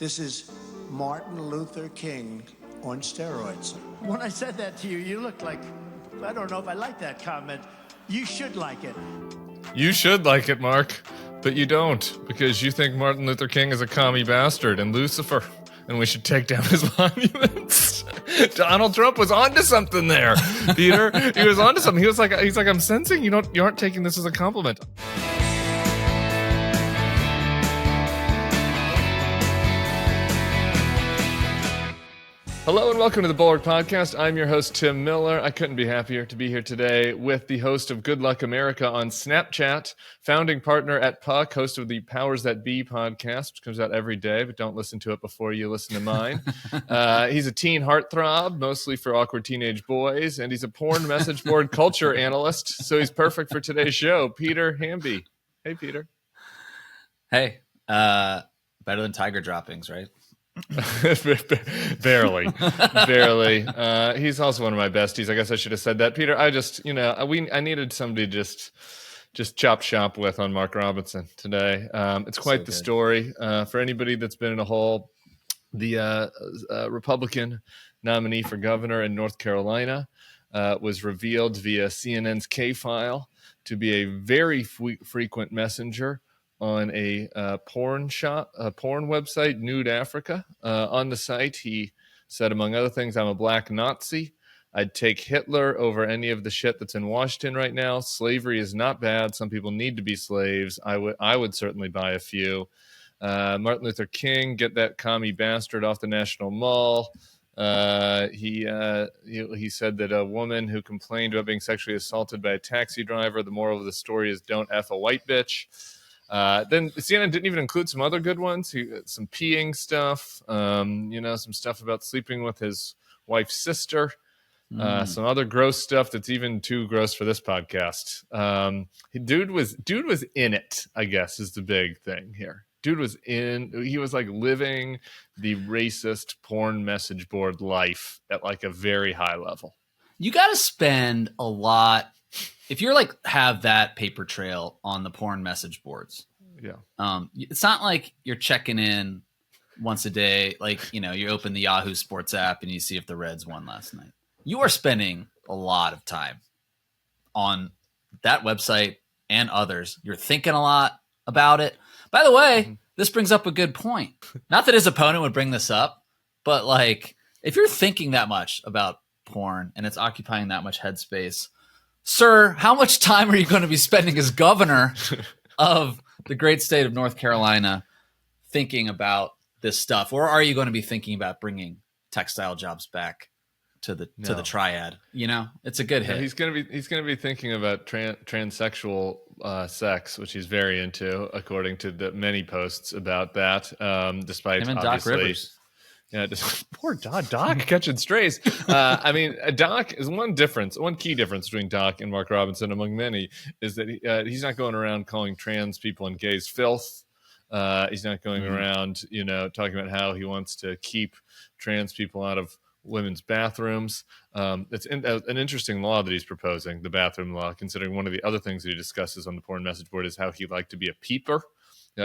This is Martin Luther King on steroids. When I said that to you, you looked like, I don't know if I like that comment. You should like it. You should like it, Mark, but you don't, because you think Martin Luther King is a commie bastard and Lucifer, and we should take down his monuments. Donald Trump was onto something there, Peter. He was onto something. He's like, I'm sensing you aren't taking this as a compliment. Hello and welcome to the Bulwark Podcast. I'm your host, Tim Miller. I couldn't be happier to be here today with the host of Good Luck America on Snapchat, founding partner at Puck, host of the Powers That Be podcast, which comes out every day, but don't listen to it before you listen to mine. He's a teen heartthrob, mostly for awkward teenage boys, and he's a porn message board culture analyst, so he's perfect for today's show. Peter Hamby. Hey, Peter. Hey, better than tiger droppings, right? barely. He's also one of my besties. I guess I should have said that. Peter, I needed somebody to just chop shop with on Mark Robinson today. It's quite so the story. For anybody that's been in a hole, the Republican nominee for governor in North Carolina was revealed via CNN's K-File to be a very frequent messenger on a porn website, Nude Africa. On the site, he said, among other things, I'm a black Nazi. I'd take Hitler over any of the shit that's in Washington right now. Slavery is not bad. Some people need to be slaves. I would certainly buy a few. Martin Luther King, get that commie bastard off the National Mall. He said that a woman who complained about being sexually assaulted by a taxi driver, the moral of the story is don't F a white bitch. Then CNN didn't even include some other good ones. Some peeing stuff, some stuff about sleeping with his wife's sister, some other gross stuff that's even too gross for this podcast. Dude was in it, I guess, is the big thing here. He was like living the racist porn message board life at like a very high level. You got to spend a lot. If you're like have that paper trail on the porn message boards, yeah, it's not like you're checking in once a day. Like, you open the Yahoo Sports app and you see if the Reds won last night. You are spending a lot of time on that website and others. You're thinking a lot about it. By the way, this brings up a good point. Not that his opponent would bring this up, but like if you're thinking that much about porn and it's occupying that much headspace, sir, how much time are you going to be spending as governor of the great state of North Carolina thinking about this stuff? Or are you going to be thinking about bringing textile jobs back to the triad? It's a good hit. He's going to be thinking about transsexual sex, which he's very into, according to the many posts about that, despite him and obviously Doc Rivers. Yeah, just poor Doc catching strays. Doc is one key difference between Doc and Mark Robinson, among many, is that he's not going around calling trans people and gays filth. He's not going around, talking about how he wants to keep trans people out of women's bathrooms. It's an interesting law that he's proposing, the bathroom law, considering one of the other things that he discusses on the porn message board is how he'd like to be a peeper. He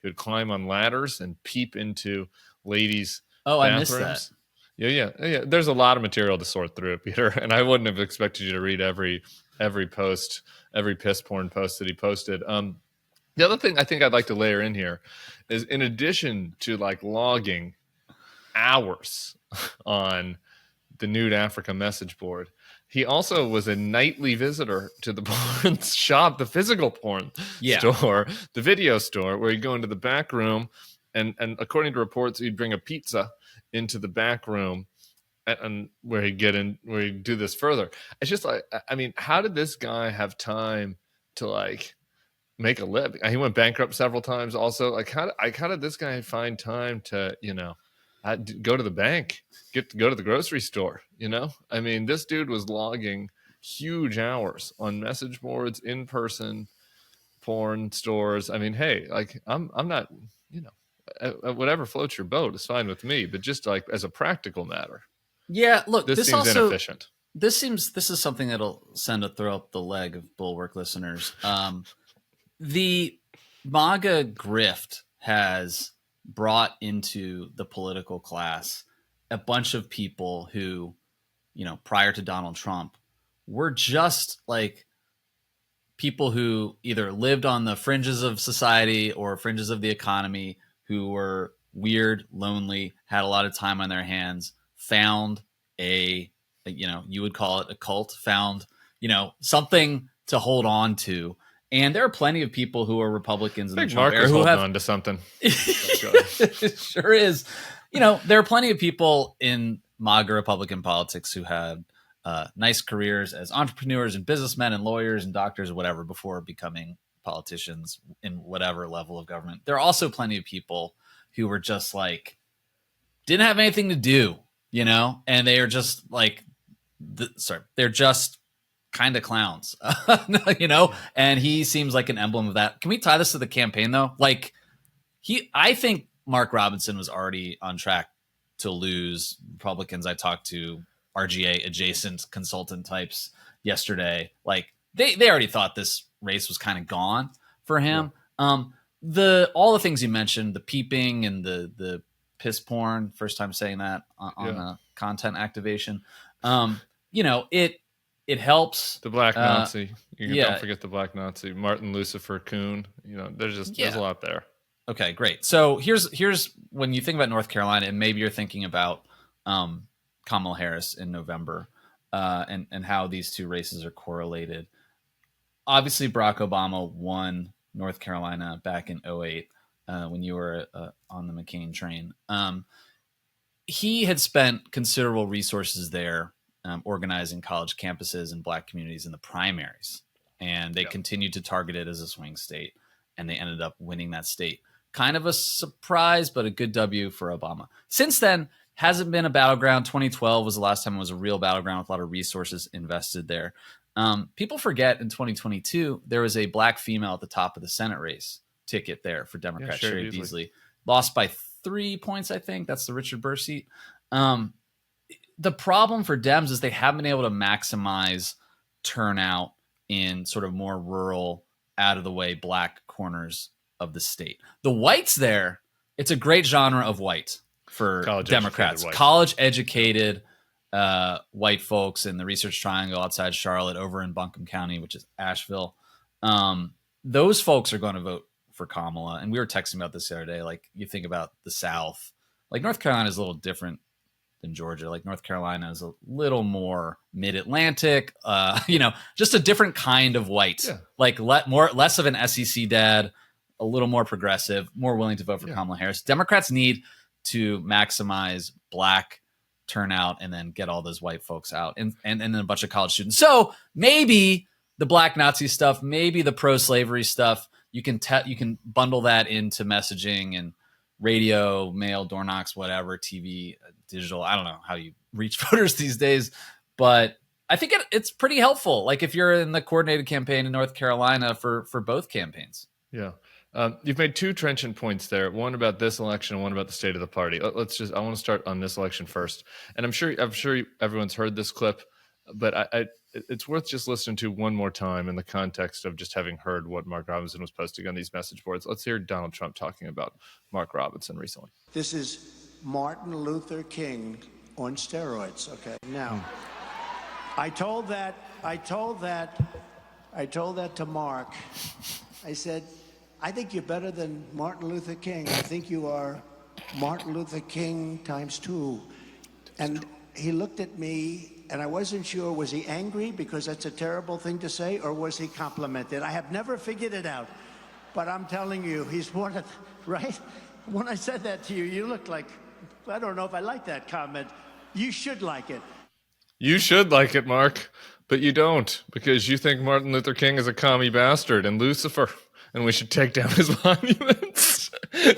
would climb on ladders and peep into ladies' bathrooms. I missed that. Yeah. There's a lot of material to sort through, Peter, and I wouldn't have expected you to read every post, every piss porn post that he posted. The other thing I think I'd like to layer in here is, in addition to like logging hours on the Nude Africa message board, he also was a nightly visitor to the porn shop, the physical porn store, the video store, where he'd go into the back room. And according to reports, he'd bring a pizza into the back room, and where he'd do this further. It's just like, how did this guy have time to like make a living? He went bankrupt several times. Also, like how did this guy find time to go to the bank, go to the grocery store? This dude was logging huge hours on message boards, in person, porn stores. Hey, like I'm not, whatever floats your boat is fine with me, but just like as a practical matter. Yeah, look, this seems also inefficient. This is something that'll send a throw up the leg of Bulwark listeners. The MAGA grift has brought into the political class a bunch of people who, prior to Donald Trump, were just like people who either lived on the fringes of society or fringes of the economy, who were weird, lonely, had a lot of time on their hands, found you would call it a cult, found, something to hold on to. And there are plenty of people who are Republicans in the Trump era who have on to something. It sure is. There are plenty of people in MAGA Republican politics who had nice careers as entrepreneurs and businessmen and lawyers and doctors or whatever before becoming politicians in whatever level of government. There are also plenty of people who were just like, didn't have anything to do, and they are just like, they're just kind of clowns, and he seems like an emblem of that. Can we tie this to the campaign though? Like I think Mark Robinson was already on track to lose. Republicans I talked to, RGA adjacent consultant types yesterday, like they already thought this race was kind of gone for him. Yeah. All the things you mentioned, the peeping and the piss porn, first time saying that on the content activation. It helps. The Black Nazi. Don't forget the Black Nazi. Martin Lucifer Kuhn. There's a lot there. Okay, great. So here's when you think about North Carolina, and maybe you're thinking about Kamala Harris in November, and how these two races are correlated. Obviously, Barack Obama won North Carolina back in 2008 when you were on the McCain train. He had spent considerable resources there organizing college campuses and Black communities in the primaries. And they continued to target it as a swing state, and they ended up winning that state. Kind of a surprise, but a good W for Obama. Since then, hasn't been a battleground. 2012 was the last time it was a real battleground with a lot of resources invested there. People forget in 2022, there was a Black female at the top of the Senate race ticket there for Democrats, Sherry Beasley. Lost by 3 points, I think. That's the Richard Burr seat. The problem for Dems is they haven't been able to maximize turnout in sort of more rural, out-of-the-way Black corners of the state. The whites there, it's a great genre of white for Democrats. College-educated white folks in the Research Triangle outside Charlotte, over in Buncombe County, which is Asheville. Those folks are going to vote for Kamala. And we were texting about this the other day. Like, you think about the South. Like, North Carolina is a little different than Georgia. Like, North Carolina is a little more mid-Atlantic, just a different kind of white. Yeah. Like, less of an SEC dad, a little more progressive, more willing to vote for Kamala Harris. Democrats need to maximize Black turnout and then get all those white folks out and then a bunch of college students. So maybe the Black Nazi stuff, maybe the pro-slavery stuff, you can bundle that into messaging and radio, mail, door knocks, whatever, TV, digital. I don't know how you reach voters these days, but I think it's pretty helpful. Like, if you're in the coordinated campaign in North Carolina for both campaigns. Yeah. You've made two trenchant points there. One about this election and one about the state of the party. I want to start on this election first. And I'm sure everyone's heard this clip, but it's worth just listening to one more time in the context of just having heard what Mark Robinson was posting on these message boards. Let's hear Donald Trump talking about Mark Robinson recently. This is Martin Luther King on steroids. Okay. Now, I told that to Mark. I said, I think you're better than Martin Luther King. I think you are Martin Luther King ×2. And he looked at me, and I wasn't sure, was he angry because that's a terrible thing to say, or was he complimented? I have never figured it out. But I'm telling you, he's one of, right? When I said that to you, you looked like, I don't know if I like that comment. You should like it. You should like it, Mark, but you don't, because you think Martin Luther King is a commie bastard and Lucifer, and we should take down his monuments.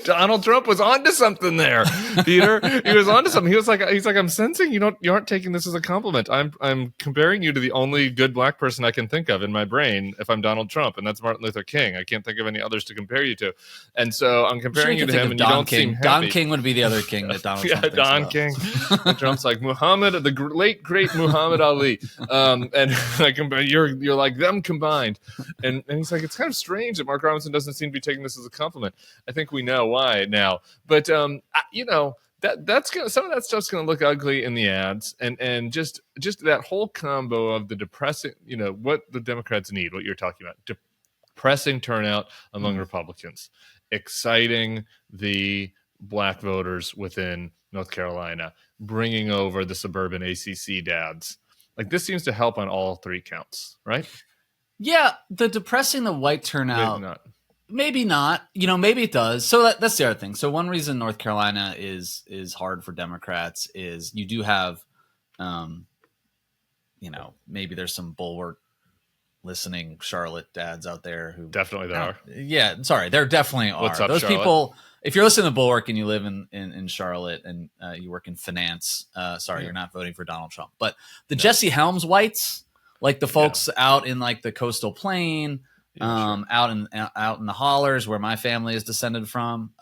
Donald Trump was onto something there, Peter. He was onto something. He's like, I'm sensing you aren't taking this as a compliment. I'm comparing you to the only good Black person I can think of in my brain if I'm Donald Trump, and that's Martin Luther King. I can't think of any others to compare you to, and so I'm comparing you to him. And you don't seem happy. Don King would be the other king that Donald Trump thinks Don about. King. Trump's like Muhammad, the late great Muhammad Ali, and like you're like them combined, and he's like, it's kind of strange that Mark Robinson doesn't seem to be taking this as a compliment. I think we know know why now. But that's gonna, some of that stuff's gonna look ugly in the ads, and just that whole combo of the depressing, what the Democrats need, what you're talking about, depressing turnout among Republicans, exciting the black voters within North Carolina, bringing over the suburban ACC dads. Like, this seems to help on all three counts, right? Yeah, the depressing the white turnout. Maybe not. Maybe not. Maybe it does. So that's the other thing. So one reason North Carolina is hard for Democrats is you do have, maybe there's some Bulwark listening Charlotte dads out there who definitely there are. Yeah, sorry, there definitely are. What's up, those Charlotte? People? If you're listening to Bulwark and you live in Charlotte and you work in finance, you're not voting for Donald Trump. But the Jesse Helms whites, like the folks out in like the coastal plain. Out in the hollers where my family is descended from,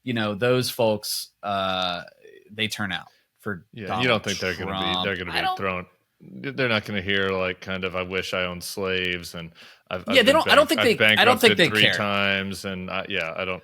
those folks, they turn out for. Yeah, you don't think they're going to be thrown? They're not going to hear like kind of, I wish I owned slaves, and I've they don't. I don't think they three care. times, and I don't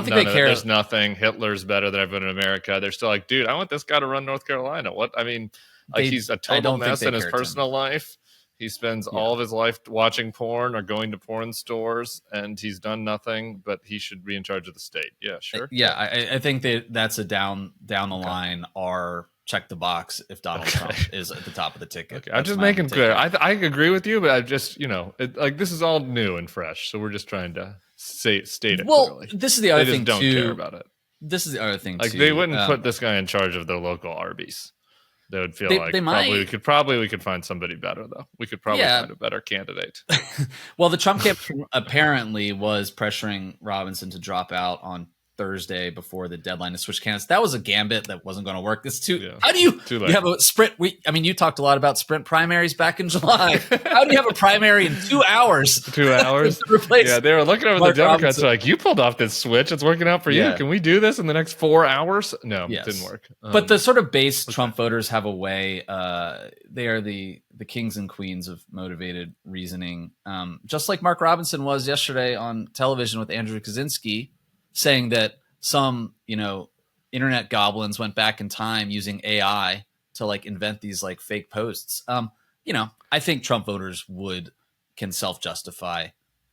think they care. There's nothing. Hitler's better than everyone in America. They're still like, dude, I want this guy to run North Carolina. What? I mean, he's a total mess in his personal life. He spends all of his life watching porn or going to porn stores, and he's done nothing, but he should be in charge of the state. Yeah, sure. Yeah, I think that's a down the line or check the box if Donald Trump is at the top of the ticket. Okay. I'm just making clear. I agree with you, but I just, this is all new and fresh, so we're just trying to state it clearly. This is the other thing, don't care about it. This is the other thing, like, too. They wouldn't put this guy in charge of their local Arby's. They would feel we could find somebody better, though. We could probably find a better candidate. Well, the Trump camp apparently was pressuring Robinson to drop out on Thursday before the deadline to switch candidates. That was a gambit that wasn't going to work. It's how do you have a sprint? You talked a lot about sprint primaries back in July. How do you have a primary in 2 hours? 2 hours? Yeah, they were looking over the Democrats like, you pulled off this switch. It's working out for you. Can we do this in the next 4 hours? No, it didn't work. But the sort of base Trump voters have a way. They are the kings and queens of motivated reasoning. Just like Mark Robinson was yesterday on television with Andrew Kaczynski, saying that some, internet goblins went back in time using AI to like invent these like fake posts. I think Trump voters can self-justify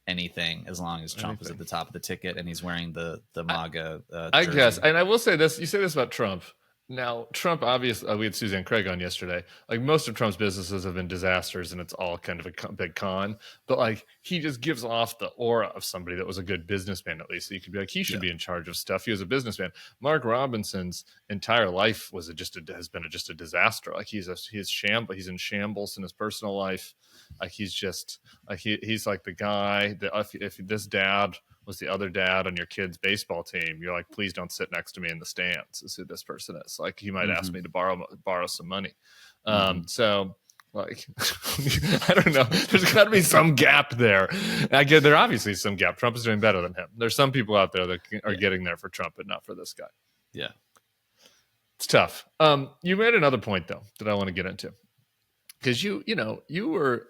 anything as long as Trump is at the top of the ticket and he's wearing the MAGA. I guess, and I will say this: you say this about Trump. Now, Trump, obviously, we had Suzanne Craig on yesterday. Like, most of Trump's businesses have been disasters, and it's all kind of a big con. But like, he just gives off the aura of somebody that was a good businessman, at least. So you could be like, he should be in charge of stuff. He was a businessman. Mark Robinson's entire life has been just a disaster. Like, he's in shambles in his personal life. Like, he's just like he's like the guy that if this dad was the other dad on your kid's baseball team, you're like, please don't sit next to me in the stands. Is who this person is. Like, he might ask me to borrow some money. So like, I don't know. There's got to be some gap there. There obviously is some gap. Trump is doing better than him. There's some people out there that are getting there for Trump, but not for this guy. Yeah, it's tough. You made another point though that I want to get into, because you were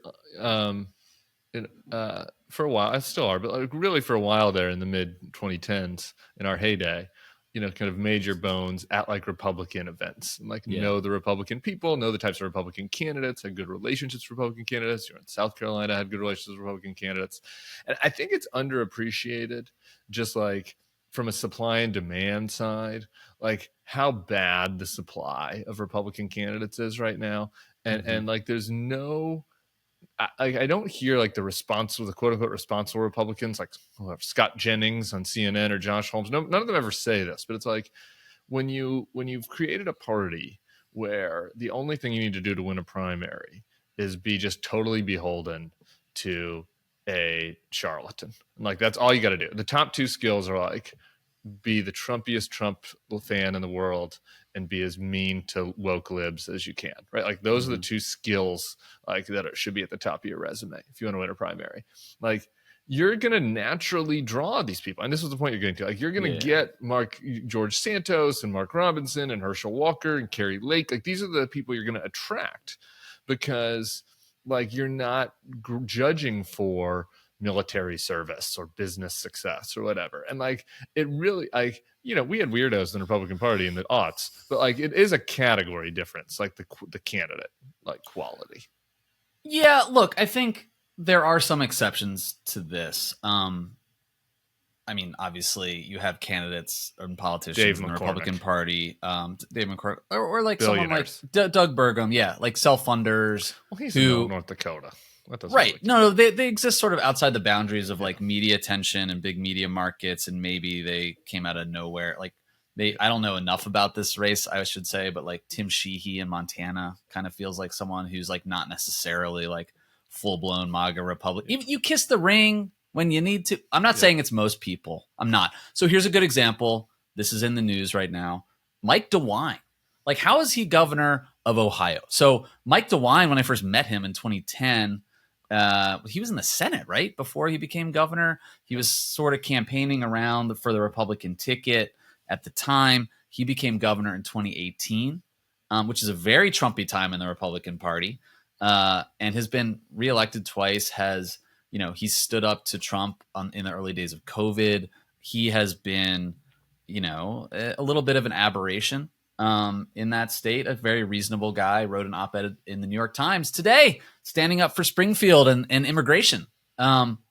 for a while, I still are, but like really for a while there in the mid 2010s in our heyday, kind of major bones at like Republican events, and like know the Republican people, know the types of Republican candidates, had good relationships with Republican candidates. You're in South Carolina, had good relationships with Republican candidates. And I think it's underappreciated, just like from a supply and demand side, like how bad the supply of Republican candidates is right now. And like, there's no, I don't hear like the quote unquote responsible Republicans, like Scott Jennings on CNN or Josh Holmes. None of them ever say this, but it's like when you've created a party where the only thing you need to do to win a primary is be just totally beholden to a charlatan. And like, that's all you got to do. The top two skills are like, be the Trumpiest Trump fan in the world and be as mean to woke libs as you can, right? Like, those are the two skills like that should be at the top of your resume if you want to win a primary. Like, you're going to naturally draw these people. And this was the point you're getting to. Like, you're going to get George Santos and Mark Robinson and Herschel Walker and Carrie Lake. Like, these are the people you're going to attract because like, you're not judging for military service or business success or whatever. And like, it really, like, you know, we had weirdos in the Republican Party in the aughts, but like, it is a category difference, like the candidate, like quality. Yeah, look, I think there are some exceptions to this. I mean, obviously, you have candidates and politicians in the Republican Party, Dave McCormick, or like someone like Doug Burgum, yeah, like self-funders. Well, he's in North Dakota. Right. No, they exist sort of outside the boundaries of like media attention and big media markets, and maybe they came out of nowhere. Like I don't know enough about this race, I should say, but like Tim Sheehy in Montana kind of feels like someone who's like not necessarily like full-blown MAGA Republican. You kiss the ring when you need to. I'm not saying it's most people. I'm not. So here's a good example. This is in the news right now. Mike DeWine. Like, how is he governor of Ohio? So Mike DeWine, when I first met him in 2010, he was in the Senate, right? Before he became governor. He was sort of campaigning around for the Republican ticket at the time. He became governor in 2018, which is a very Trumpy time in the Republican Party, and has been reelected twice, has, you know, he stood up to Trump in the early days of COVID. He has been, you know, a little bit of an aberration in that state. A very reasonable guy, wrote an op-ed in the New York Times today, standing up for Springfield and immigration,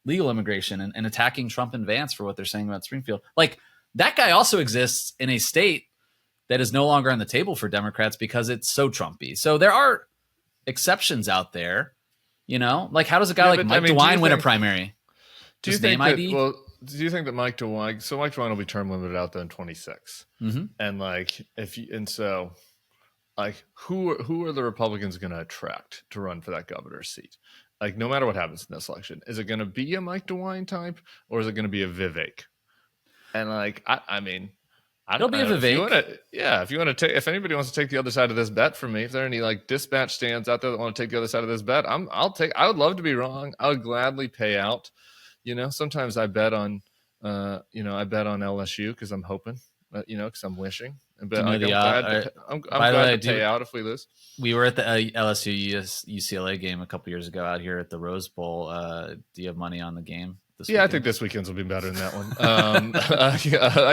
legal immigration, and attacking Trump and Vance for what they're saying about Springfield. Like, that guy also exists in a state that is no longer on the table for Democrats because it's so Trumpy. So there are exceptions out there. You know, like, how does a guy like Mike DeWine win a primary? Do you think that Mike DeWine? So Mike DeWine will be term limited out there in 26, and like who are the Republicans going to attract to run for that governor's seat? Like, no matter what happens in this election, is it going to be a Mike DeWine type, or is it going to be a Vivek? And like, I mean, it'll be a Vivek. If anybody wants to take the other side of this bet from me, if there are any like dispatch stands out there that want to take the other side of this bet, I would love to be wrong. I would gladly pay out. You know, sometimes I bet on, LSU because I'm hoping, because I'm wishing. But I'm glad to pay out if we lose. We were at the LSU UCLA game a couple years ago out here at the Rose Bowl. Do you have money on the game? I think this weekend's will be better than that one. I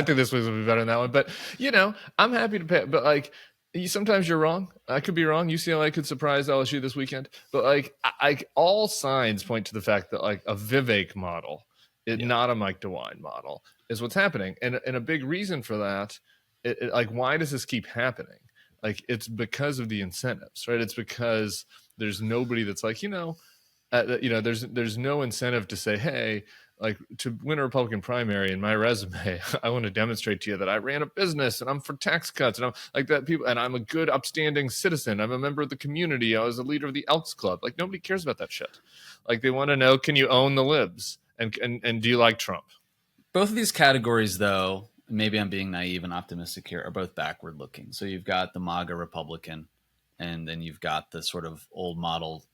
think this week's will be better than that one. But, you know, I'm happy to pay. But, like, sometimes you're wrong. I could be wrong. UCLA could surprise LSU this weekend. But, like, all signs point to the fact that, like, a Vivek model, not a Mike DeWine model, is what's happening. And a big reason for that, like, why does this keep happening? Like, it's because of the incentives, right? It's because there's nobody that's like, there's no incentive to say, hey, like, to win a Republican primary in my resume, I want to demonstrate to you that I ran a business and I'm for tax cuts and I'm like that people, and I'm a good upstanding citizen. I'm a member of the community. I was a leader of the Elks Club. Like, nobody cares about that shit. Like, they want to know, can you own the libs and do you like Trump? Both of these categories, though, maybe I'm being naive and optimistic here, are both backward looking. So you've got the MAGA Republican, and then you've got the sort of old model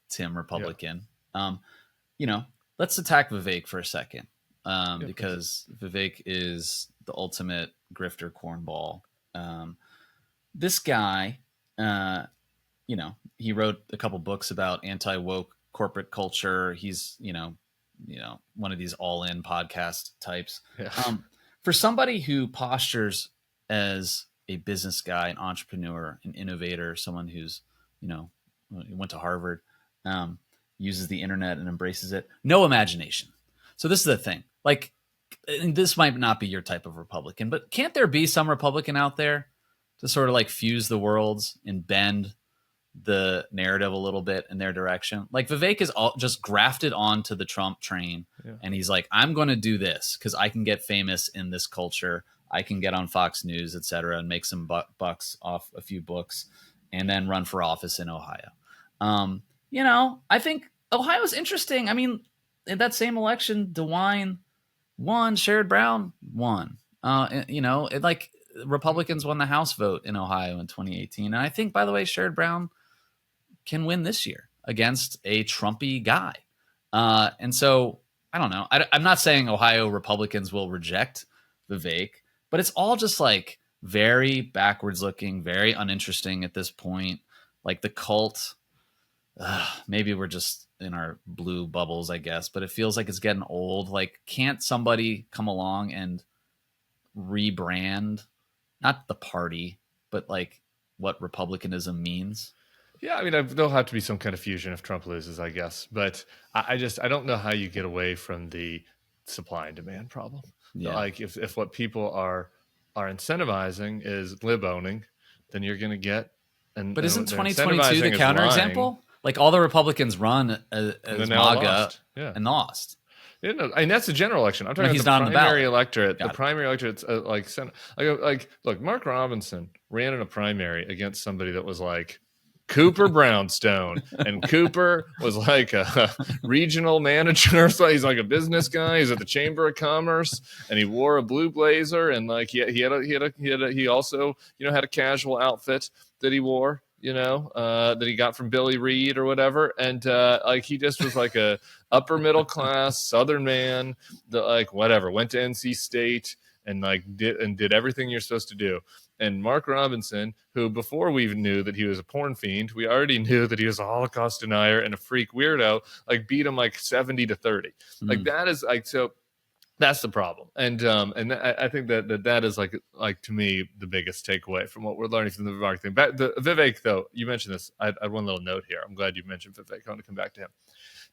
Tim Republican. Let's attack Vivek for a second, because Vivek is the ultimate grifter cornball. This guy, he wrote a couple books about anti-woke corporate culture. He's, one of these all-in podcast types. Yeah. For somebody who postures as a business guy, an entrepreneur, an innovator, someone who's, went to Harvard, uses the internet and embraces it, no imagination. So this is the thing. Like, and this might not be your type of Republican, but can't there be some Republican out there to sort of like fuse the worlds and bend the narrative a little bit in their direction? Like, Vivek is all just grafted onto the Trump train, and he's like, I'm going to do this because I can get famous in this culture. I can get on Fox News, et cetera, and make some bucks off a few books, and then run for office in Ohio. I think Ohio's interesting. I mean, in that same election, DeWine won, Sherrod Brown won. Republicans won the House vote in Ohio in 2018. And I think, by the way, Sherrod Brown can win this year against a Trumpy guy. And so, I don't know. I'm not saying Ohio Republicans will reject Vivek, but it's all just like very backwards looking, very uninteresting at this point. Like, the cult, maybe we're just in our blue bubbles, I guess, but it feels like it's getting old. Like, can't somebody come along and rebrand, not the party, but like what republicanism means? Yeah, I mean, there'll have to be some kind of fusion if Trump loses, I guess. But I don't know how you get away from the supply and demand problem. Yeah. Like, if what people are incentivizing is lib owning, then you're going to get. But isn't what they're 2022 the incentivizing is counterexample? Like, all the Republicans run and as now MAGA lost. Yeah. and lost. Yeah, no, and that's the general election. I'm talking He's about not on the the primary ballot. electorate. Got The it. primary electorate's like look, Mark Robinson ran in a primary against somebody that was like Cooper Brownstone, and Cooper was like a regional manager. So he's like a business guy. He's at the Chamber of Commerce, and he wore a blue blazer, and like he also had a casual outfit that he wore. That he got from Billy Reed or whatever, and like he just was like a upper middle class Southern man that like whatever went to NC State and like did everything you're supposed to do. And Mark Robinson, who before we even knew that he was a porn fiend, we already knew that he was a Holocaust denier and a freak weirdo, like beat him like 70-30. Like that is like so. That's the problem, and I think that is like to me the biggest takeaway from what we're learning from the Vivek thing. Back the Vivek though, you mentioned this. I had one little note here. I'm glad you mentioned Vivek. I want to come back to him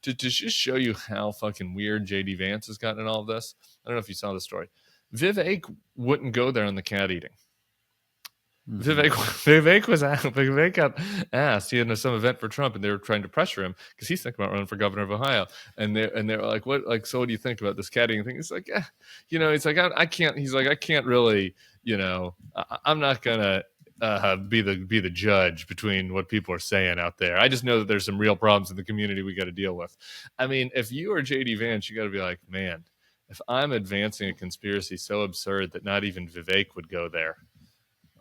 to just show you how fucking weird JD Vance has gotten in all of this. I don't know if you saw the story. Vivek wouldn't go there on the cat eating. Vivek got asked. He had some event for Trump, and they were trying to pressure him because he's thinking about running for governor of Ohio. And they were like, "What? Like, so what do you think about this catting thing?" He's like, He's like, I can't. He's like, I can't really. I'm not gonna be the judge between what people are saying out there. I just know that there's some real problems in the community we got to deal with. I mean, if you are JD Vance, you got to be like, man, if I'm advancing a conspiracy so absurd that not even Vivek would go there.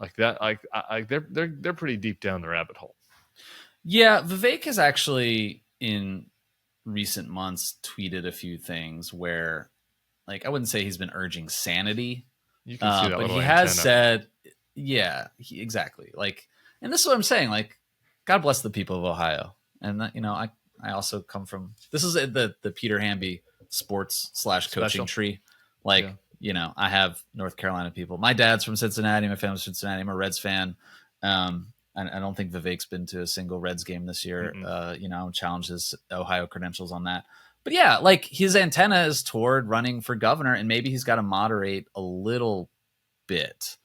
Like that, they're pretty deep down the rabbit hole. Yeah, Vivek has actually in recent months tweeted a few things where, like, I wouldn't say he's been urging sanity, You can see that, but he antenna. has said, yeah, exactly. Like, and this is what I'm saying. Like, God bless the people of Ohio, and I also come from. This is the Peter Hamby sports / coaching tree, like. Yeah. I have North Carolina people. My dad's from Cincinnati. My family's from Cincinnati. I'm a Reds fan. And I don't think Vivek's been to a single Reds game this year. Mm-hmm. Challenge his Ohio credentials on that. But yeah, like his antenna is toward running for governor, and maybe he's got to moderate a little bit.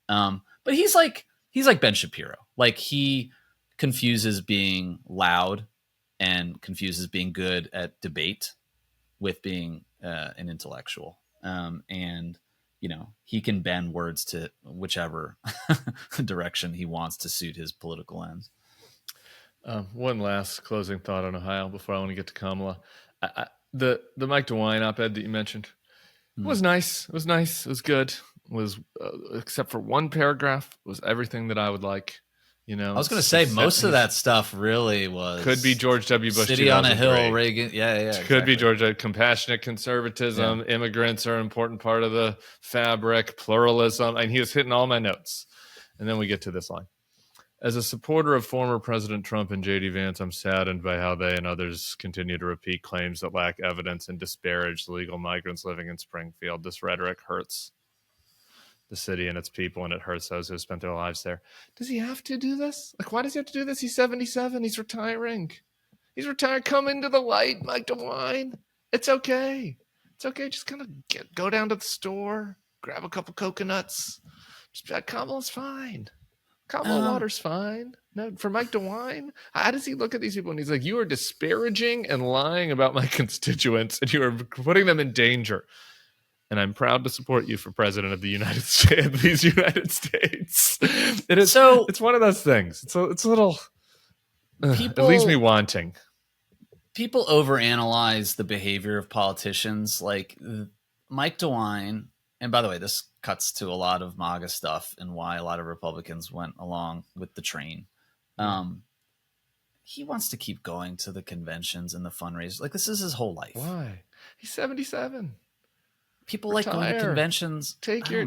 But he's like Ben Shapiro. Like he confuses being loud and confuses being good at debate with being an intellectual. And he can bend words to whichever direction he wants to suit his political ends. One last closing thought on Ohio before I want to get to Kamala. The Mike DeWine op-ed that you mentioned was nice. It was nice. It was good. It was except for one paragraph, it was everything that I would like. I was going to say most of that stuff really was could be George W. Bush. City on a Hill, Reagan. Yeah. Could be George. Compassionate conservatism. Yeah. Immigrants are an important part of the fabric. Pluralism. And he was hitting all my notes. And then we get to this line. As a supporter of former President Trump and J.D. Vance, I'm saddened by how they and others continue to repeat claims that lack evidence and disparage the legal migrants living in Springfield. This rhetoric hurts the city and its people, and it hurts those who have spent their lives there. Does he have to do this? Like, why does he have to do this? He's 77. He's retiring. He's retired. Come into the light, Mike DeWine. It's okay. It's okay. Just kind of go down to the store, grab a couple coconuts. Just be like, Kamala's fine. Kamala water's fine. No, for Mike DeWine, how does he look at these people and he's like, you are disparaging and lying about my constituents, and you are putting them in danger. And I'm proud to support you for president of the United States. These United States. It is so. It's one of those things. It's a little. It leaves me wanting. People overanalyze the behavior of politicians. Like Mike DeWine, and by the way, this cuts to a lot of MAGA stuff and why a lot of Republicans went along with the train. He wants to keep going to the conventions and the fundraisers. Like this is his whole life. Why? He's 77. people like going to conventions. Take your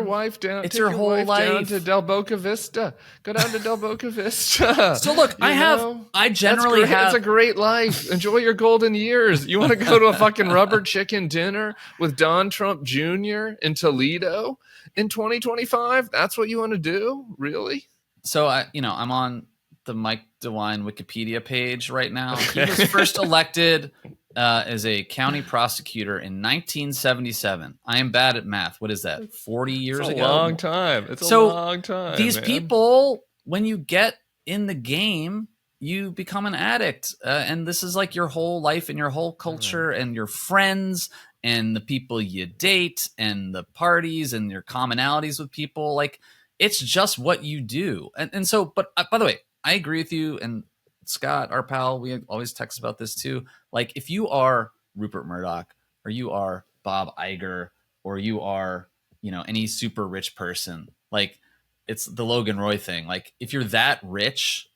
wife down. It's take your your whole wife life. down to Del Boca Vista. Go down to Del Boca Vista. So look, I generally have. It's a great life. Enjoy your golden years. You want to go to a fucking rubber chicken dinner with Don Trump Jr. in Toledo in 2025? That's what you want to do? Really? So I'm on the Mike DeWine Wikipedia page right now. He was first elected as a county prosecutor in 1977. I am bad at math. What is that? 40 years ago? A long time. It's a long time. These people, when you get in the game, you become an addict. And this is like your whole life and your whole culture and your friends and the people you date and the parties and your commonalities with people. Like, it's just what you do. And so, but by the way, I agree with you. And Scott, our pal, we always text about this too. Like, if you are Rupert Murdoch or you are Bob Iger or you are, any super rich person, like, it's the Logan Roy thing. Like, if you're that rich,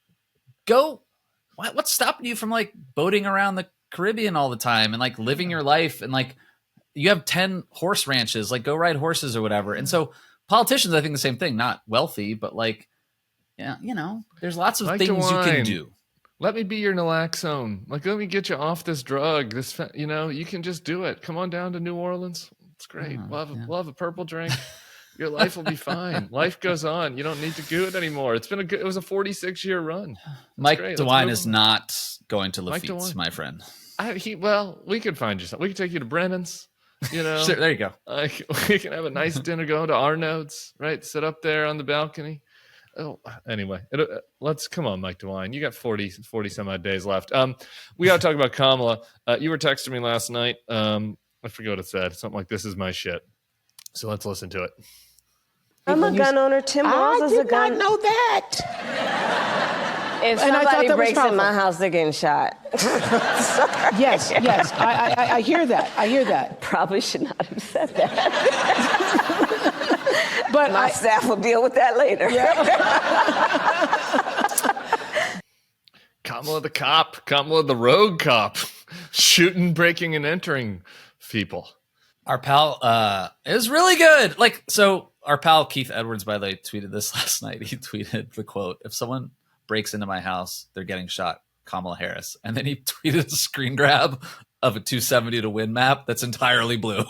go. What's stopping you from like boating around the Caribbean all the time and like living your life? And like, you have 10 horse ranches, like go ride horses or whatever. And so politicians, I think the same thing, not wealthy, but like, yeah, there's lots of Mike things DeWine, you can do. Let me be your naloxone. Like, let me get you off this drug. You can just do it. Come on down to New Orleans. It's great. We'll have a purple drink. Your life will be fine. Life goes on. You don't need to do it anymore. It was a 46-year run. Mike DeWine is not going to Lafitte's, my friend. We could find you something. We could take you to Brennan's. Sure, there you go. We can have a nice dinner, go to Arnold's, right? Sit up there on the balcony. Oh, anyway, come on, Mike DeWine. You got 40 some odd days left. We got to talk about Kamala. You were texting me last night. I forget what it said. Something like, "This is my shit." So let's listen to it. I'm a gun owner. Tim Walz is a gun. I did not know that. If somebody breaks in my house, they're getting shot. Yes. I hear that. Probably should not have said that. But my staff will deal with that later. Yeah. Kamala the cop. Kamala the rogue cop. Shooting, breaking, and entering people. Our pal is really good. Like, so our pal Keith Edwards, by the way, tweeted this last night. He tweeted the quote, "If someone breaks into my house, they're getting shot, Kamala Harris." And then he tweeted a screen grab of a 270 to win map that's entirely blue.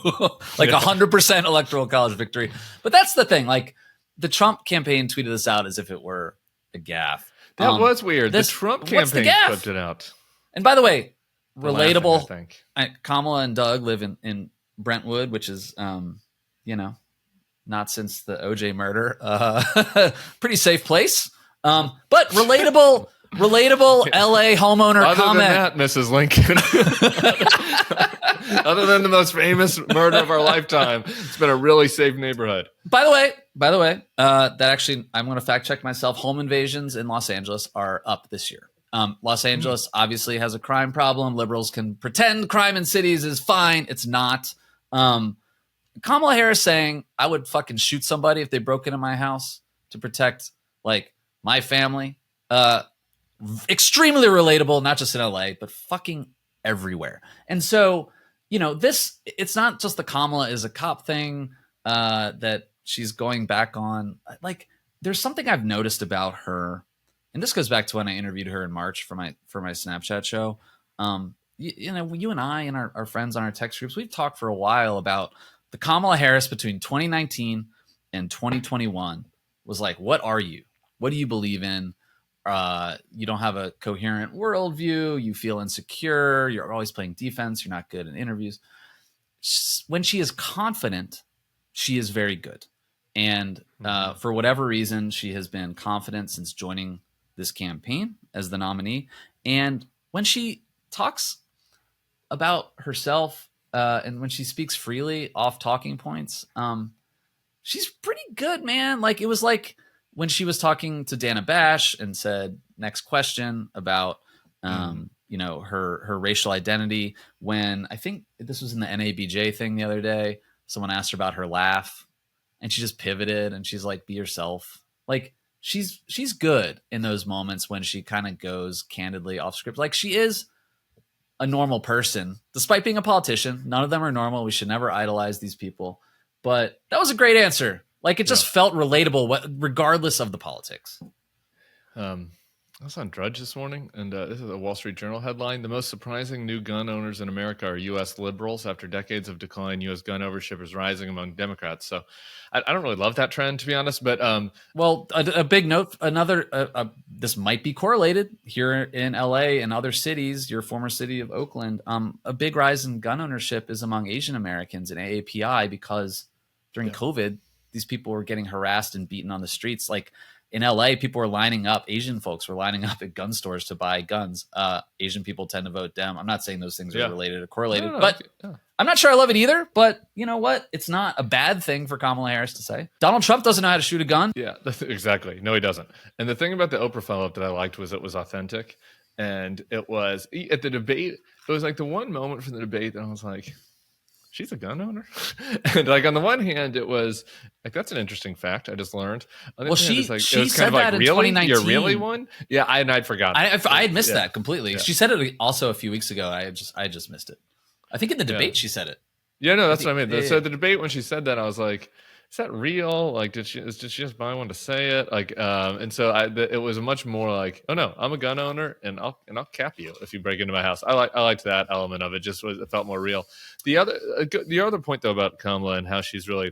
Like 100% electoral college victory. But that's the thing. Like, the Trump campaign tweeted this out as if it were a gaffe. That was weird. The Trump campaign flipped it out. And by the way, relatable. Laughing, I think. Kamala and Doug live in Brentwood, which is, not since the OJ murder, pretty safe place. But relatable LA homeowner Other comment. Than that, Mrs. Lincoln. Other than the most famous murder of our lifetime, it's been a really safe neighborhood. By the way, that actually, I'm going to fact check myself. Home invasions in Los Angeles are up this year. Los Angeles obviously has a crime problem. Liberals can pretend crime in cities is fine. It's not. Kamala Harris saying, "I would fucking shoot somebody if they broke into my house to protect like my family." Extremely relatable, not just in LA, but fucking everywhere. And so, it's not just the Kamala is a cop thing that she's going back on. Like, there's something I've noticed about her, and this goes back to when I interviewed her in March for my Snapchat show. You and I and our friends on our text groups, we've talked for a while about the Kamala Harris between 2019 and 2021 was like, what are you? What do you believe in? You don't have a coherent worldview. You feel insecure. You're always playing defense. You're not good in interviews. When she is confident, she is very good. And for whatever reason, she has been confident since joining this campaign as the nominee. And when she talks about herself and when she speaks freely off talking points, she's pretty good, man. Like, it was like when she was talking to Dana Bash and said, next question about, her racial identity. When I think this was in the NABJ thing the other day, someone asked her about her laugh and she just pivoted and she's like, be yourself. Like, she's good in those moments when she kind of goes candidly off script. Like, she is a normal person, despite being a politician. None of them are normal. We should never idolize these people. But that was a great answer. Like, it just felt relatable, regardless of the politics. I was on Drudge this morning, and this is a Wall Street Journal headline. The most surprising new gun owners in America are U.S. liberals. After decades of decline, U.S. gun ownership is rising among Democrats. So I don't really love that trend, to be honest. But well, a big note, this might be correlated here in L.A. and other cities, your former city of Oakland. A big rise in gun ownership is among Asian Americans in AAPI because during COVID, these people were getting harassed and beaten on the streets. Like, in LA, people were lining up. Asian folks were lining up at gun stores to buy guns. Asian people tend to vote Dem. I'm not saying those things are related or correlated, but I'm not sure I love it either. But you know what? It's not a bad thing for Kamala Harris to say. Donald Trump doesn't know how to shoot a gun. Yeah, exactly. No, he doesn't. And the thing about the Oprah follow-up that I liked was it was authentic. And it was at the debate. It was like the one moment from the debate that I was like, she's a gun owner. And like, on the one hand, it was like, that's an interesting fact I just learned. Well, she said that in really? 2019. You're really one? Yeah, I'd forgotten. I had missed that completely. Yeah. She said it also a few weeks ago. I just missed it. I think in the debate she said it. Yeah, no, that's what I mean. So the debate, when she said that, I was like, is that real? Like, did she just buy one to say it? Like, and so it was much more like, oh no, I'm a gun owner, and I'll cap you if you break into my house. I liked that element of it. It felt more real. The other point though about Kamala and how she's really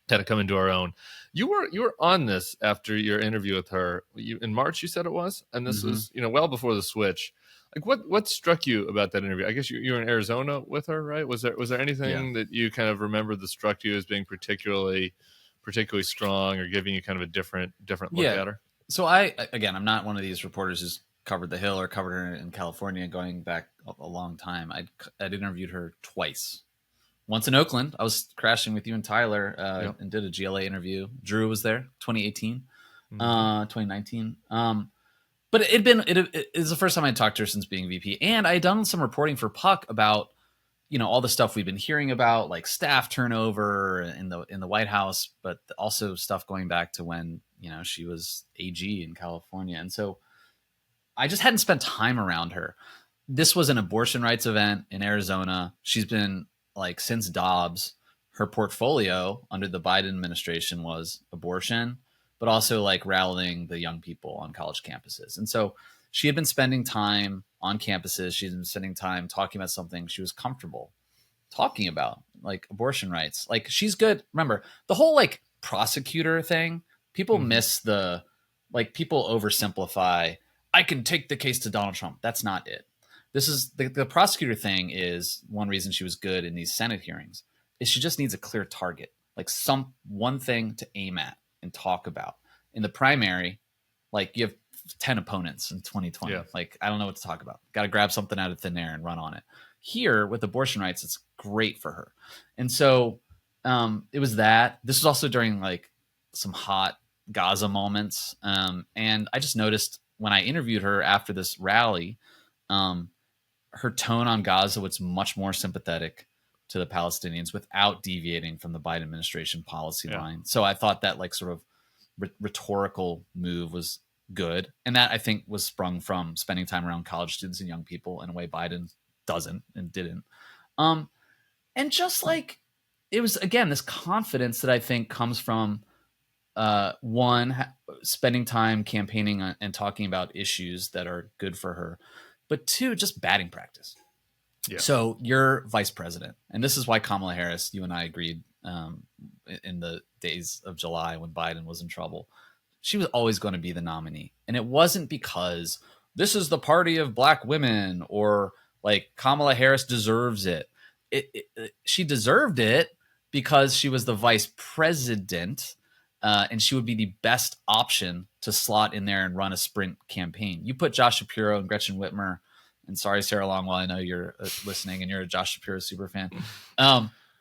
had to come into her own. You were on this after your interview with her in March. You said it was, and this was well before the switch. Like, what struck you about that interview? I guess you were in Arizona with her, right? Was there anything that you kind of remember that struck you as being particularly strong, or giving you kind of a different look at her? So I'm not one of these reporters who's covered the Hill or covered her in California going back a long time. I'd interviewed her twice. Once in Oakland, I was crashing with you and Tyler and did a GLA interview. Drew was there, 2018, 2019. But it is the first time I talked to her since being VP, and I had done some reporting for Puck about all the stuff we've been hearing about, like staff turnover in the White House, but also stuff going back to when she was AG in California, and so I just hadn't spent time around her. This was an abortion rights event in Arizona. She's been since Dobbs, her portfolio under the Biden administration was abortion, but also rallying the young people on college campuses. And so she had been spending time on campuses. She's been spending time talking about something she was comfortable talking about, like abortion rights. Like, she's good. Remember, the whole prosecutor thing, people miss people oversimplify. I can take the case to Donald Trump. That's not it. This is the prosecutor thing is one reason she was good in these Senate hearings is she just needs a clear target, one thing to aim at and talk about. In the primary, you have 10 opponents in 2020. Yeah. I don't know what to talk about. Got to grab something out of thin air and run on it. Here with abortion rights, it's great for her. And so it was that. This was also during some hot Gaza moments. And I just noticed when I interviewed her after this rally, her tone on Gaza was much more sympathetic to the Palestinians without deviating from the Biden administration policy line. So I thought that sort of rhetorical move was good. And that I think was sprung from spending time around college students and young people in a way Biden doesn't and didn't. And just it was, again, this confidence that I think comes from spending time campaigning and talking about issues that are good for her, but two, just batting practice. Yeah. So you're vice president, and this is why Kamala Harris, you and I agreed in the days of July when Biden was in trouble, she was always going to be the nominee. And it wasn't because this is the party of black women or Kamala Harris deserves it. She deserved it because she was the vice president, and she would be the best option to slot in there and run a sprint campaign. You put Josh Shapiro and Gretchen Whitmer, and sorry, Sarah Longwell, I know you're listening and you're a Josh Shapiro super fan.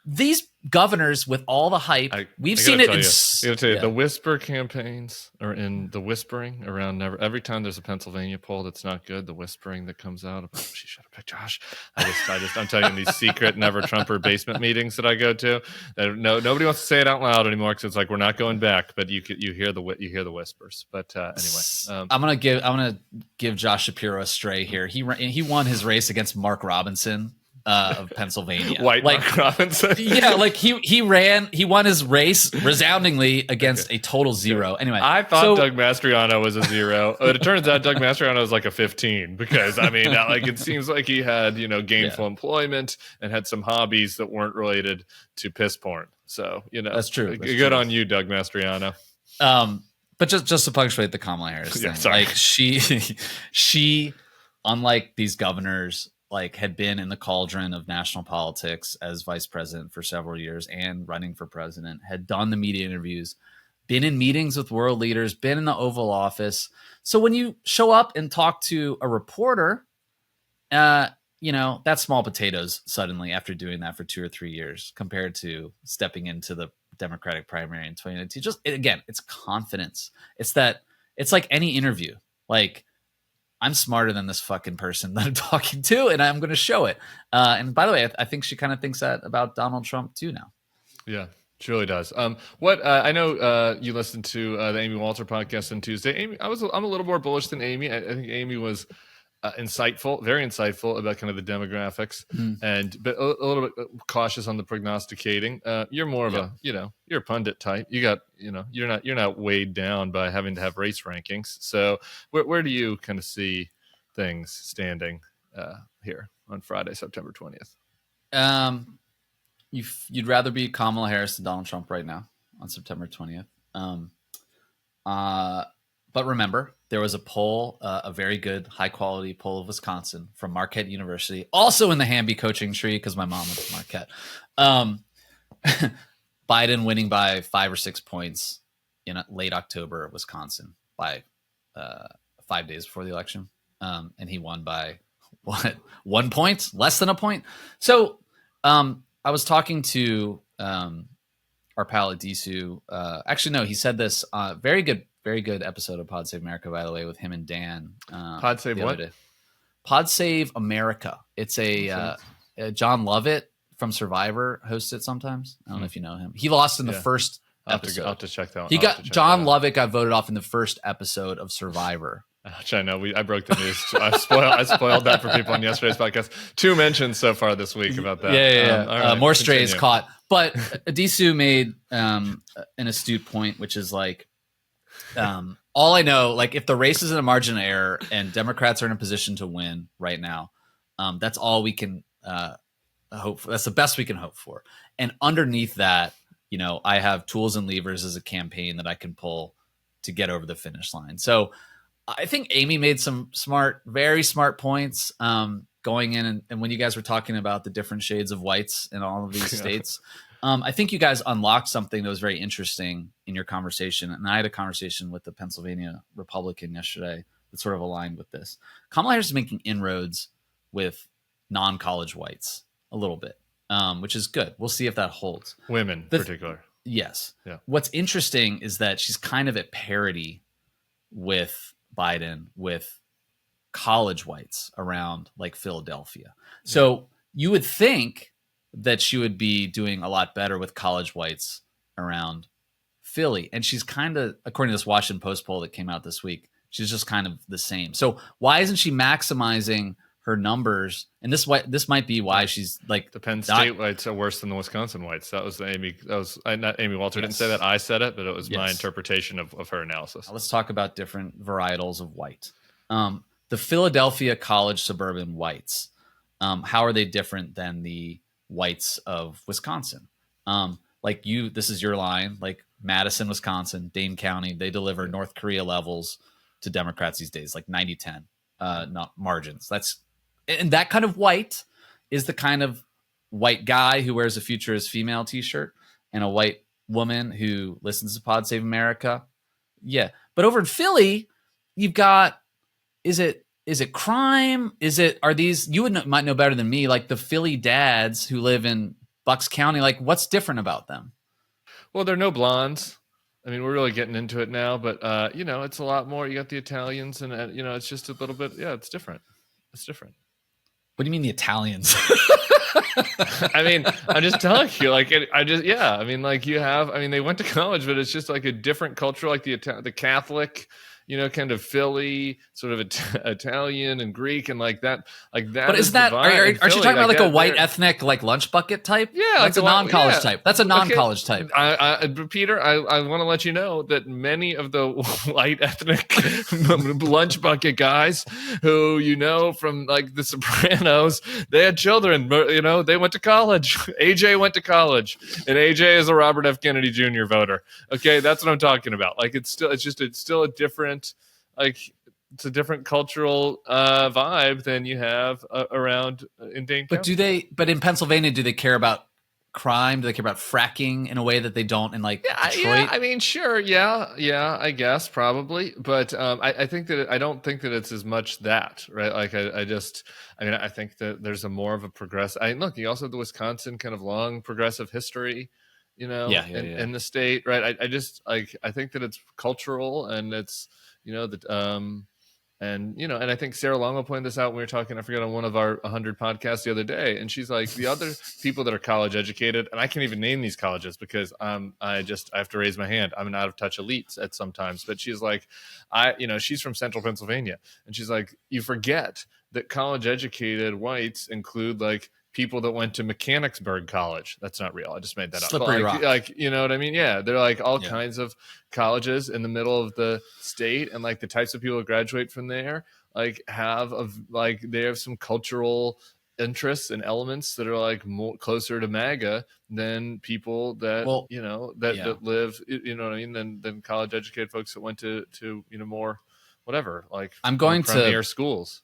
these governors with all the hype, we've seen it. I gotta tell you, the whisper campaigns are in the whispering around. Every time there's a Pennsylvania poll that's not good, the whispering that comes out about she should have picked Josh. I'm telling you, these secret never Trumper basement meetings that I go to, nobody wants to say it out loud anymore because it's like we're not going back. But you hear the whispers. But anyway, I'm gonna give Josh Shapiro a stray here. He won his race against Mark Robinson of Pennsylvania. White Mark Robinson. Yeah, like he won his race resoundingly against a total zero. Anyway, I thought Doug Mastriano was a 0, but it turns out Doug Mastriano was like a 15 because I mean, like it seems like he had gainful employment and had some hobbies that weren't related to piss porn. So that's true. Good on you, Doug Mastriano. But just to punctuate the Kamala Harris thing, like she, unlike these governors, like had been in the cauldron of national politics as vice president for several years and running for president, had done the media interviews, been in meetings with world leaders, been in the Oval Office. So when you show up and talk to a reporter, that's small potatoes suddenly after doing that for 2 or 3 years compared to stepping into the Democratic primary in 2019. Just again, it's confidence. It's like any interview. Like, I'm smarter than this fucking person that I'm talking to, and I'm going to show it. And by the way, I think she kind of thinks that about Donald Trump too now. Yeah, she really does. I know you listened to the Amy Walter podcast on Tuesday. Amy, I'm a little more bullish than Amy. I think Amy was insightful, very insightful about kind of the demographics, but a little bit cautious on the prognosticating. You're more of you're a pundit type. You got, you're not weighed down by having to have race rankings. So where do you kind of see things standing here on Friday, September 20th? You'd rather be Kamala Harris than Donald Trump right now on September 20th. But remember, there was a poll, a very good, high-quality poll of Wisconsin from Marquette University, also in the Hamby coaching tree because my mom went to Marquette. Biden winning by 5 or 6 points in late October, Wisconsin, by 5 days before the election. And he won by, 1 point? Less than a point? So I was talking to our pal at Disu. Actually, no, he said this. Very good episode of Pod Save America, by the way, with him and Dan. Pod Save what? Pod Save America. It's a John Lovett from Survivor hosts it sometimes. I don't know if you know him. He lost in the first episode. I'll have to check that one. John Lovett got voted off in the first episode of Survivor. Which I know I broke the news. I spoiled that for people on yesterday's podcast. 2 mentions so far this week about that. Yeah. Right, more strays caught. But Adisu made an astute point, which is like, all I know, like if the race is in a margin of error and Democrats are in a position to win right now, that's all we can hope for. That's the best we can hope for. And underneath that, I have tools and levers as a campaign that I can pull to get over the finish line. So I think Amy made some very smart points going in. And when you guys were talking about the different shades of whites in all of these states, I think you guys unlocked something that was very interesting in your conversation. And I had a conversation with the Pennsylvania Republican yesterday that sort of aligned with this. Kamala Harris is making inroads with non-college whites a little bit, which is good. We'll see if that holds. Women in particular. Yes. Yeah. What's interesting is that she's kind of at parity with Biden with college whites around like Philadelphia. So you would think that she would be doing a lot better with college whites around Philly. And she's kind of, according to this Washington Post poll that came out this week, she's just kind of the same. So why isn't she maximizing her numbers? And this might be why she's like the Penn State whites are worse than the Wisconsin whites. That was not Amy Walter didn't say that. I said it, but it was my interpretation of her analysis. Now let's talk about different varietals of white. The Philadelphia college suburban whites. How are they different than the whites of Wisconsin? This is your line, like Madison, Wisconsin, Dane County, they deliver North Korea levels to Democrats these days, like 90-10, not margins. And that kind of white is the kind of white guy who wears a Future is Female t-shirt and a white woman who listens to Pod Save America. Yeah. But over in Philly, you've got, is it crime? Are these, you might know better than me, like the Philly dads who live in Bucks County. Like, what's different about them? Well, there are no blondes. I mean, we're really getting into it now, but it's a lot more. You got the Italians, and it's just a little bit. Yeah, it's different. It's different. What do you mean the Italians? I mean, I'm just telling you. Like, I mean, like you have. I mean, they went to college, but it's just like a different culture, like the Catholic. Kind of Philly, sort of Italian and Greek, and like that. But isn't that? Aren't you talking about like a white ethnic, like lunch bucket type? Yeah, that's a non-college type. That's a non-college type. Peter, I want to let you know that many of the white ethnic lunch bucket guys, who from like The Sopranos, they had children. They went to college. AJ went to college, and AJ is a Robert F. Kennedy Jr. voter. Okay, that's what I'm talking about. Like it's still a different. Like it's a different cultural vibe than you have around in Dane County. But in Pennsylvania, do they care about crime? Do they care about fracking in a way that they don't in like Detroit? Yeah, I mean, sure. Yeah, I guess probably. But I think that I don't think that it's as much that, right? Like I think that there's a more of a look, you also have the Wisconsin kind of long progressive history, in the state, right? I think that it's cultural and it's, and I think Sarah Longo pointed this out when we were talking, I forget, on one of our 100 podcasts the other day. And she's like, the other people that are college educated, and I can't even name these colleges because I have to raise my hand. I'm an out of touch elite at sometimes, but she's like, she's from central Pennsylvania. And she's like, you forget that college educated whites include like people that went to Mechanicsburg College. That's not real. I just made that Slippery up. Rock. Like, you know what I mean? Yeah. They're like all kinds of colleges in the middle of the state. And like the types of people who graduate from there, like they have some cultural interests and elements that are like more closer to MAGA than people that, that live, you know what I mean? Than college educated folks that went to more, whatever, like I'm going to premier schools.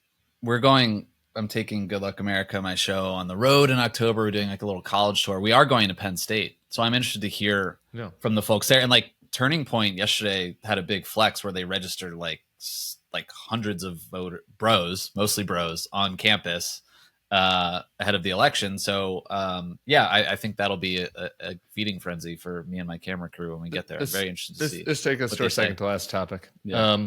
I'm taking Good Luck America, my show, on the road in October. We're doing like a little college tour. We are going to Penn State. So I'm interested to hear from the folks there. And like Turning Point yesterday had a big flex where they registered like hundreds of mostly bros on campus ahead of the election. So I think that'll be a feeding frenzy for me and my camera crew when we get there. I'm very interested to see. Let's take us to our second to last topic. Yeah.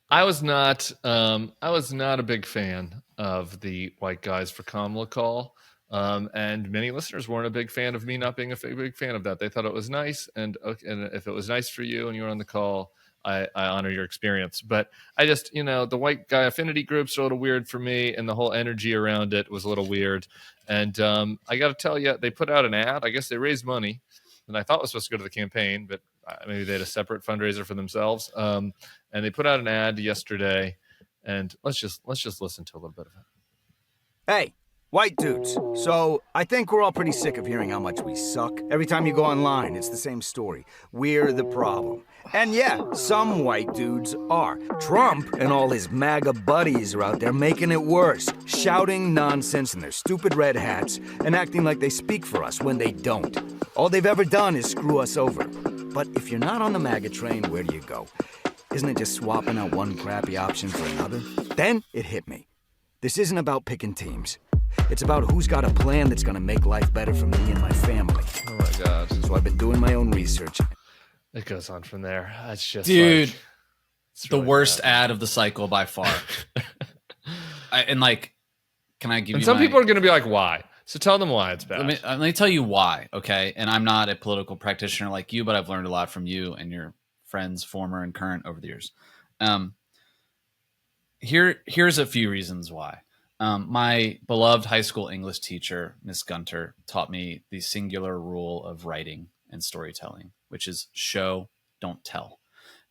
I was not a big fan of the white guys for Kamala call. And many listeners weren't a big fan of me not being a big fan of that. They thought it was nice. And if it was nice for you and you were on the call, I honor your experience. But I just, the white guy affinity groups are a little weird for me. And the whole energy around it was a little weird. And I got to tell you, they put out an ad. I guess they raised money. And I thought it was supposed to go to the campaign, but maybe they had a separate fundraiser for themselves. And they put out an ad yesterday. And let's just listen to a little bit of it. Hey, white dudes. So I think we're all pretty sick of hearing how much we suck. Every time you go online, it's the same story. We're the problem. And yeah, some white dudes are. Trump and all his MAGA buddies are out there making it worse, shouting nonsense in their stupid red hats and acting like they speak for us when they don't. All they've ever done is screw us over. But if you're not on the MAGA train, where do you go? Isn't it just swapping out one crappy option for another? Then it hit me. This isn't about picking teams. It's about who's got a plan that's gonna make life better for me and my family. Oh my God. So I've been doing my own research. It goes on from there. It's just dude, it's the really worst bad. ad of the cycle by far. Can I give you some people are going to be like, why? So tell them why it's bad. Let me tell you why, okay? And I'm not a political practitioner like you, but I've learned a lot from you and your friends, former and current, over the years. Here's a few reasons why. My beloved high school English teacher, Miss Gunter, taught me the singular rule of writing and storytelling, which is show, don't tell.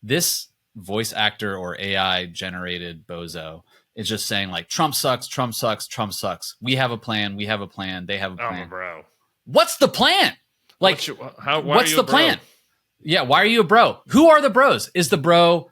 This voice actor or AI generated bozo is just saying like, Trump sucks, Trump sucks, Trump sucks. We have a plan. They have a plan. Oh, bro. What's the plan? Like, what's the plan? Yeah. Why are you a bro? Who are the bros? Is the bro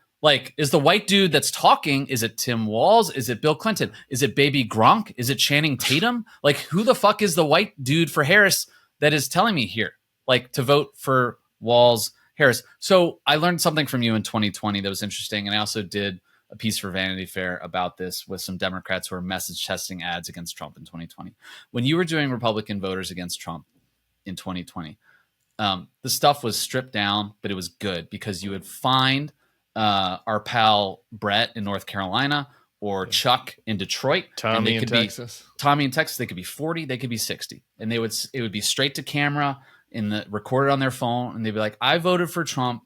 is the white dude that's talking? Is it Tim Walz? Is it Bill Clinton? Is it Baby Gronk? Is it Channing Tatum? Like, who the fuck is the white dude for Harris that is telling me here, like, to vote for Walz Harris? So I learned something from you in 2020 that was interesting. And I also did a piece for Vanity Fair about this with some Democrats who are message testing ads against Trump in 2020. When you were doing Republican voters against Trump, in 2020. The stuff was stripped down, but it was good because you would find our pal Brett in North Carolina or Chuck in Detroit. Tommy in Texas. Tommy in Texas. They could be 40, they could be 60. And it would be straight to camera recorded on their phone. And they'd be like, I voted for Trump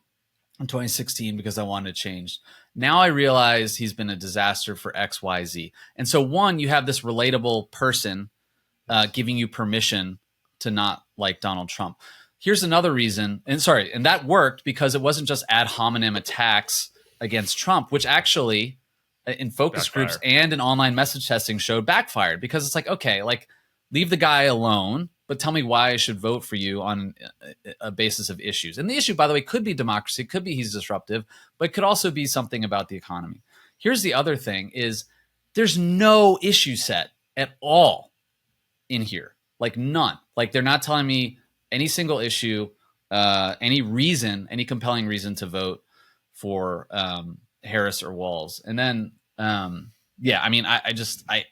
in 2016 because I wanted to change. Now I realize he's been a disaster for X, Y, Z. And so one, you have this relatable person giving you permission to not like Donald Trump. Here's another reason, and that worked because it wasn't just ad hominem attacks against Trump, which actually in focus groups and in online message testing showed backfired, because it's like, okay, like leave the guy alone, but tell me why I should vote for you on a basis of issues. And the issue, by the way, could be democracy, could be he's disruptive, but it could also be something about the economy. Here's the other thing is there's no issue set at all in here, like none. Like they're not telling me any single issue, any reason, any compelling reason to vote for Harris or Walz. And then, I mean,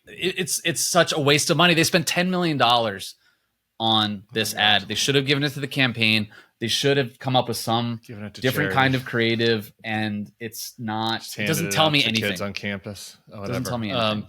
it's such a waste of money. They spent $10 million on this ad. They should have given it to the campaign. They should have come up with some different kind of creative, and it's not. It doesn't tell me anything. Kids on campus. It doesn't tell me anything.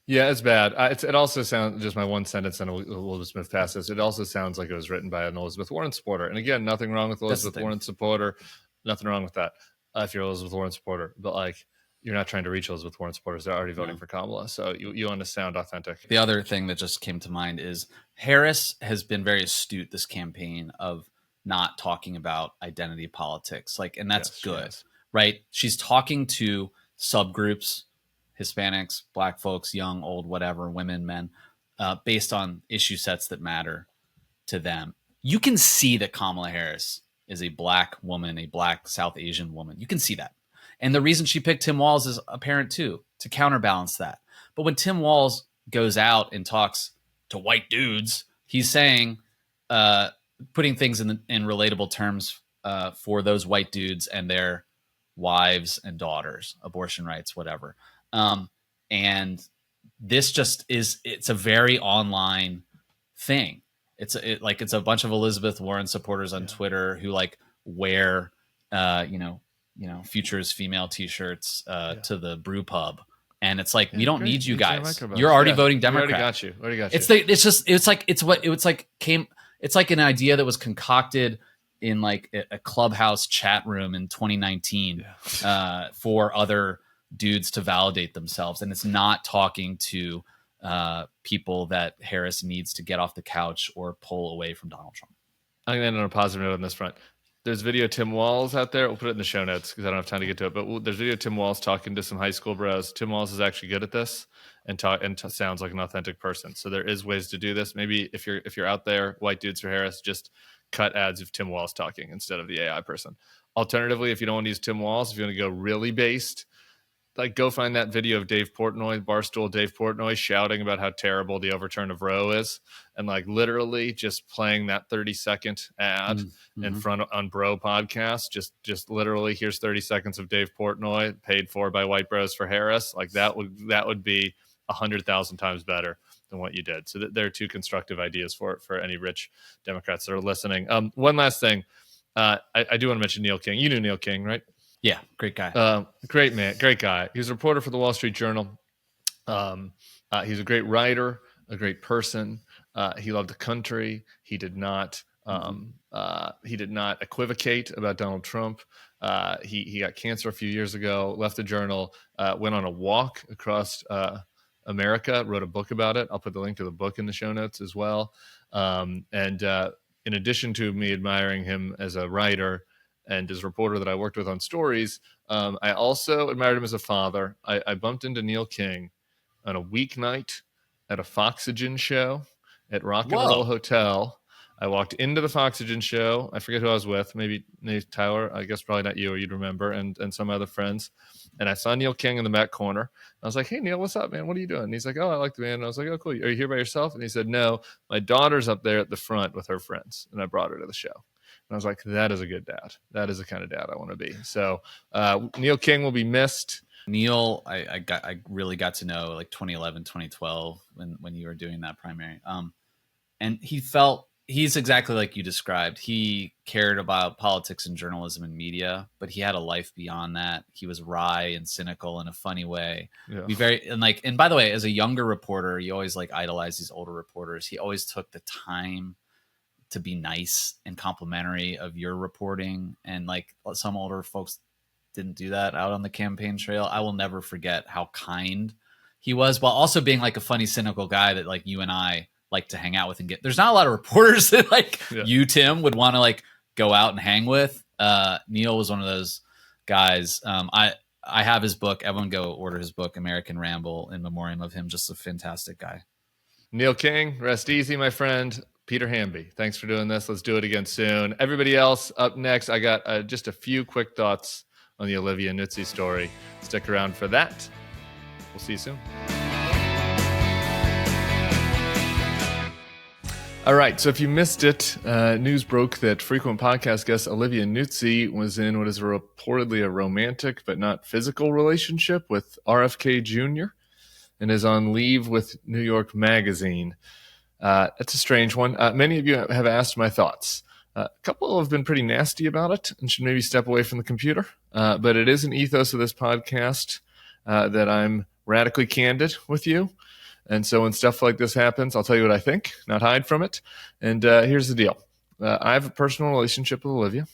Yeah, it's bad. It also sounds, just my one sentence, and we'll just move past this. It also sounds like it was written by an Elizabeth Warren supporter. And again, nothing wrong with Elizabeth Warren supporter. Nothing wrong with that if you're an Elizabeth Warren supporter. But like, you're not trying to reach Elizabeth Warren supporters. They're already voting for Kamala. So you want to sound authentic. The other thing that just came to mind is Harris has been very astute this campaign of not talking about identity politics. Like, and that's good, right? She's talking to subgroups, Hispanics, Black folks, young, old, whatever, women, men, based on issue sets that matter to them. You can see that Kamala Harris is a Black woman, a Black South Asian woman. You can see that. And the reason she picked Tim Walz is apparent too, to counterbalance that. But when Tim Walz goes out and talks to white dudes, he's saying, putting things in relatable terms for those white dudes and their wives and daughters, abortion rights, whatever. And this just it's a very online thing. It's a bunch of Elizabeth Warren supporters on Twitter who like wear, Futures female t-shirts, to the brew pub. And it's like, we don't need you guys. You're already voting Democrat. We already got you. It's like an idea that was concocted in like a Clubhouse chat room in 2019 for other dudes to validate themselves, and it's not talking to people that Harris needs to get off the couch or pull away from Donald Trump. I'm going to end on a positive note on this front. There's video Tim Walz out there. We'll put it in the show notes because I don't have time to get to it. But there's video Tim Walz talking to some high school bros. Tim Walz is actually good at this and sounds like an authentic person. So there is ways to do this. Maybe if you're out there, white dudes for Harris, just cut ads of Tim Walz talking instead of the AI person. Alternatively, if you don't want to use Tim Walz, if you want to go really based, like go find that video of Dave Portnoy, Barstool Dave Portnoy, shouting about how terrible the overturn of Roe is, and like literally just playing that 30-second ad in front on Bro podcast. Just literally, here's 30 seconds of Dave Portnoy paid for by white bros for Harris. Like that would be 100,000 times better than what you did. So there are two constructive ideas for any rich Democrats that are listening. One last thing, I do want to mention Neil King. You knew Neil King, right? Yeah, great guy. Great man, great guy. He was a reporter for the Wall Street Journal. He's a great writer, a great person. He loved the country. He did not equivocate about Donald Trump. He got cancer a few years ago, left the Journal, went on a walk across America, wrote a book about it. I'll put the link to the book in the show notes as well. And in addition to me admiring him as a writer and as a reporter that I worked with on stories, I also admired him as a father. I bumped into Neil King on a weeknight at a Foxygen show at Rock and Roll Hotel. I walked into the Foxygen show. I forget who I was with. Maybe Tyler. I guess probably not you, or you'd remember, and some other friends. And I saw Neil King in the back corner. I was like, "Hey, Neil, what's up, man? What are you doing?" And he's like, "Oh, I like the band." And I was like, "Oh, cool. Are you here by yourself?" And he said, "No, my daughter's up there at the front with her friends, and I brought her to the show." And I was like, that is a good dad. That is the kind of dad I want to be. So Neil King will be missed. Neil, I really got to know like 2011, 2012 when you were doing that primary. And he felt he's exactly like you described. He cared about politics and journalism and media, but he had a life beyond that. He was wry and cynical in a funny way. Yeah. And by the way, as a younger reporter, you always like idolize these older reporters. He always took the time to be nice and complimentary of your reporting. And like some older folks didn't do that out on the campaign trail. I will never forget how kind he was, while also being like a funny, cynical guy that like you and I like to hang out with and get. There's not a lot of reporters that like you, Tim, would want to like go out and hang with. Neil was one of those guys. I have his book. Everyone go order his book, American Ramble, in memoriam of him. Just a fantastic guy. Neil King, rest easy, my friend. Peter Hamby, thanks for doing this. Let's do it again soon. Everybody else, up next, I got just a few quick thoughts on the Olivia Nuzzi story. Stick around for that. We'll see you soon. All right, so if you missed it, news broke that frequent podcast guest Olivia Nuzzi was in what is reportedly a romantic but not physical relationship with RFK Jr. and is on leave with New York Magazine. It's a strange one. Many of you have asked my thoughts. A couple have been pretty nasty about it and should maybe step away from the computer. But it is an ethos of this podcast that I'm radically candid with you. And so when stuff like this happens, I'll tell you what I think, not hide from it. And here's the deal. I have a personal relationship with Olivia.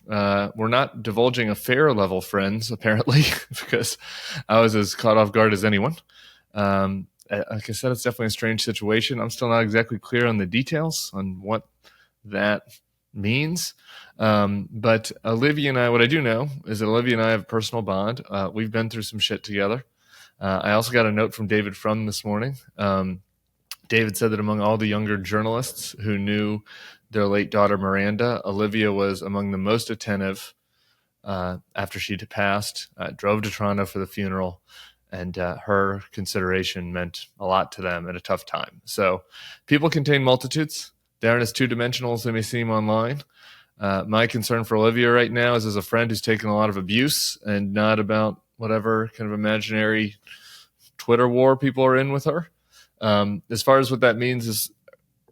We're not divulging affair level friends, apparently, because I was as caught off guard as anyone. Like I said, it's definitely a strange situation. I'm still not exactly clear on the details on what that means. But Olivia and I, what I do know is that Olivia and I have a personal bond. We've been through some shit together. I also got a note from David Frum this morning. David said that among all the younger journalists who knew their late daughter Miranda, Olivia was among the most attentive after she'd passed, drove to Toronto for the funeral, and her consideration meant a lot to them at a tough time. So people contain multitudes. They aren't as two-dimensional as they may seem online. My concern for Olivia right now is as a friend who's taken a lot of abuse and not about whatever kind of imaginary Twitter war people are in with her. As far as what that means is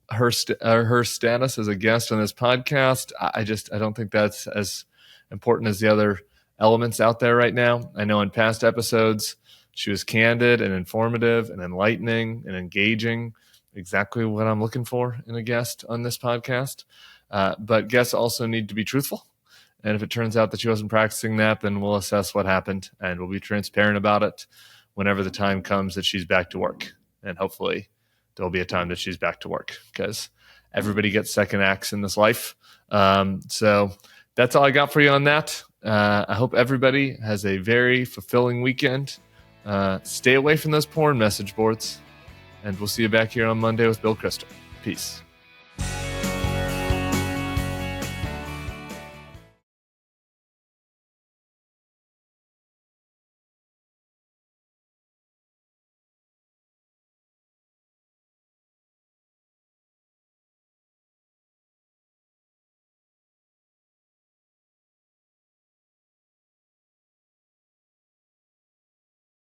her status as a guest on this podcast, I don't think that's as important as the other elements out there right now. I know in past episodes, she was candid and informative and enlightening and engaging, exactly what I'm looking for in a guest on this podcast. But guests also need to be truthful. And if it turns out that she wasn't practicing that, then we'll assess what happened and we'll be transparent about it whenever the time comes that she's back to work. And hopefully there'll be a time that she's back to work because everybody gets second acts in this life. So that's all I got for you on that. I hope everybody has a very fulfilling weekend. Stay away from those porn message boards. And we'll see you back here on Monday with Bill Krister. Peace.